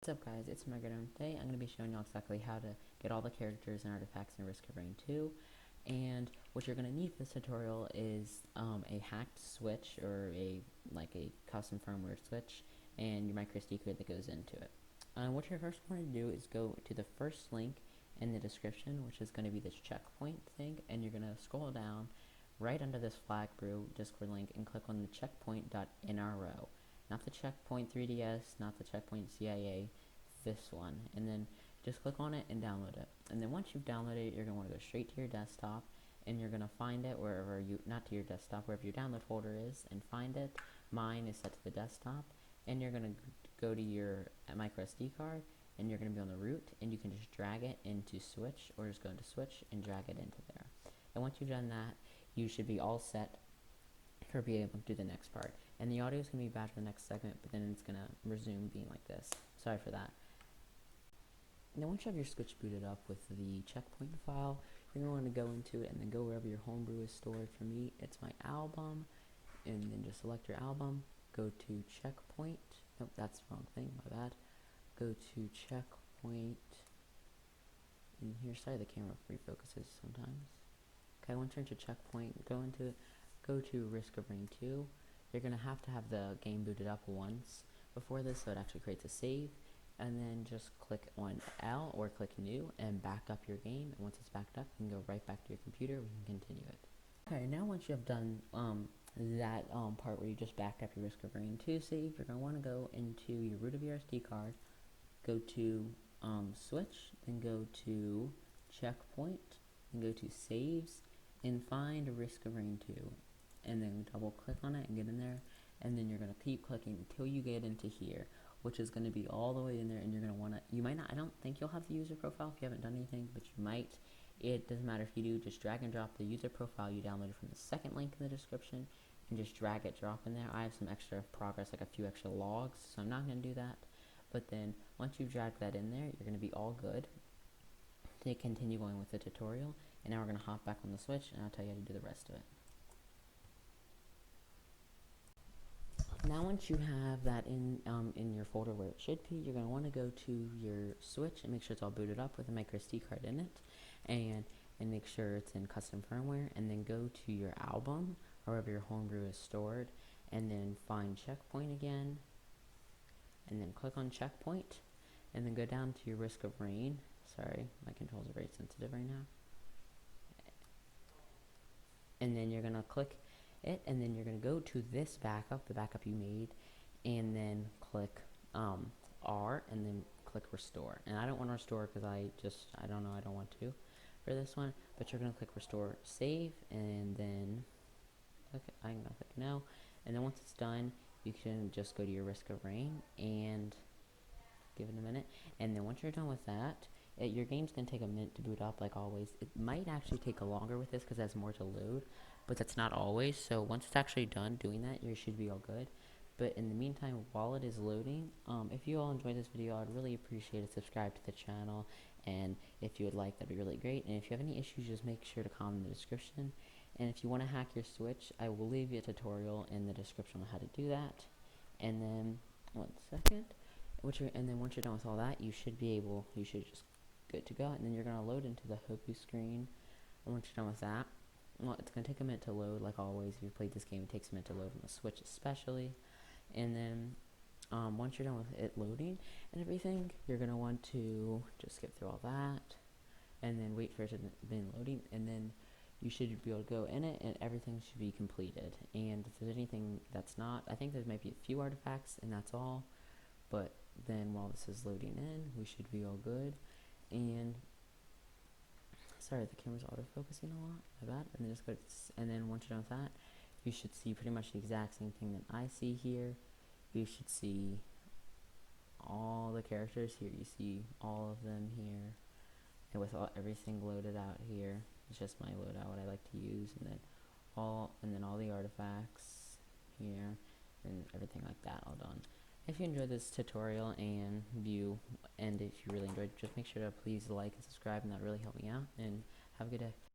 What's up guys, it's Megradome. Today I'm going to be showing you exactly how to get all the characters and artifacts in Risk of Rain 2. And what you're going to need for this tutorial is a hacked switch or a custom firmware switch and your micro SD card that goes into it. What you're first going to do is go to the first link in the description, which is going to be this checkpoint thing, and you're going to scroll down right under this flag brew Discord link and click on the checkpoint.nro. Not the checkpoint 3ds, not the checkpoint CIA, this one. And then just click on it and download it. And then once you've downloaded it, you're going to want to go straight to your desktop, and you're going to find it wherever you, not to your desktop, wherever your download folder is, and find it. Mine is set to the desktop, and you're going to go to your micro SD card, and you're going to be on the root, and you can just drag it into Switch, or just go into Switch and drag it into there. And once you've done that, you should be all set for being able to do the next part. And the audio is going to be bad for the next segment, but then it's going to resume being like this. Sorry for that. Now once you have your Switch booted up with the checkpoint file, you're going to want to go into it and then go wherever your homebrew is stored. For me, it's my album, and then just select your album, go to checkpoint. Nope, that's the wrong thing, my bad. Go to checkpoint, and here, sorry, the camera refocuses sometimes. Okay, once you're into checkpoint, go to Risk of Rain 2. You're going to have the game booted up once before this, so it actually creates a save, and then just click on L or click New and back up your game, and once it's backed up, you can go right back to your computer. We can continue it. Okay, now once you have done that part where you just backed up your Risk of Rain 2 save, you're going to want to go into your root of your SD card, go to Switch, then go to Checkpoint, then go to Saves, and find Risk of Rain 2. And then double click on it and get in there, and then you're going to keep clicking until you get into here, which is going to be all the way in there. And you're going to want to, you might not, I don't think you'll have the user profile if you haven't done anything, but you might. It doesn't matter if you do, just drag and drop the user profile you downloaded from the second link in the description, and just drag it, drop in there. I have some extra progress, like a few extra logs, so I'm not going to do that. But then once you drag that in there, you're going to be all good to continue going with the tutorial. And now we're going to hop back on the Switch, and I'll tell you how to do the rest of it. Now once you have that in your folder where it should be, you're going to want to go to your Switch and make sure it's all booted up with a micro SD card in it, and make sure it's in custom firmware, and then go to your album, or wherever your homebrew is stored, and then find Checkpoint again, and then click on Checkpoint, and then go down to your Risk of Rain. Sorry, my controls are very sensitive right now. And then you're going to click it, and then you're going to go to this backup, the backup you made, and then click R, and then click Restore. And I don't want to restore because I don't know, I don't want to for this one, but you're going to click Restore Save, and then I'm going to click No, and then once it's done, you can just go to your Risk of Rain and give it a minute, and then once you're done with that, your game's going to take a minute to boot up like always. It might actually take longer with this because it has more to load, but that's not always. So once it's actually done doing that, you should be all good. But in the meantime, while it is loading, if you all enjoyed this video, I'd really appreciate it. Subscribe to the channel, and if you would like, that'd be really great. And if you have any issues, just make sure to comment in the description. And if you want to hack your Switch, I will leave you a tutorial in the description on how to do that. And then, one second. And then once you're done with all that, you should just good to go. And then you're going to load into the Hopu screen. And once you're done with that, well, it's going to take a minute to load, like always. If you've played this game, it takes a minute to load on the Switch especially. And then once you're done with it loading and everything, you're going to want to just skip through all that and then wait for it to begin loading, and then you should be able to go in it and everything should be completed. And if there's anything that's not, I think there might be a few artifacts and that's all, but then while this is loading in, we should be all good. And sorry, the camera's autofocusing a lot, my bad. And then just go to, and then once you're done with that, you should see pretty much the exact same thing that I see here. You should see all the characters here. You see all of them here, and with everything loaded out here. It's just my loadout, what I like to use, and then all the artifacts here, and everything like that all done. If you enjoyed this tutorial and if you really enjoyed, just make sure to please like and subscribe, and that really helped me out. And have a good day.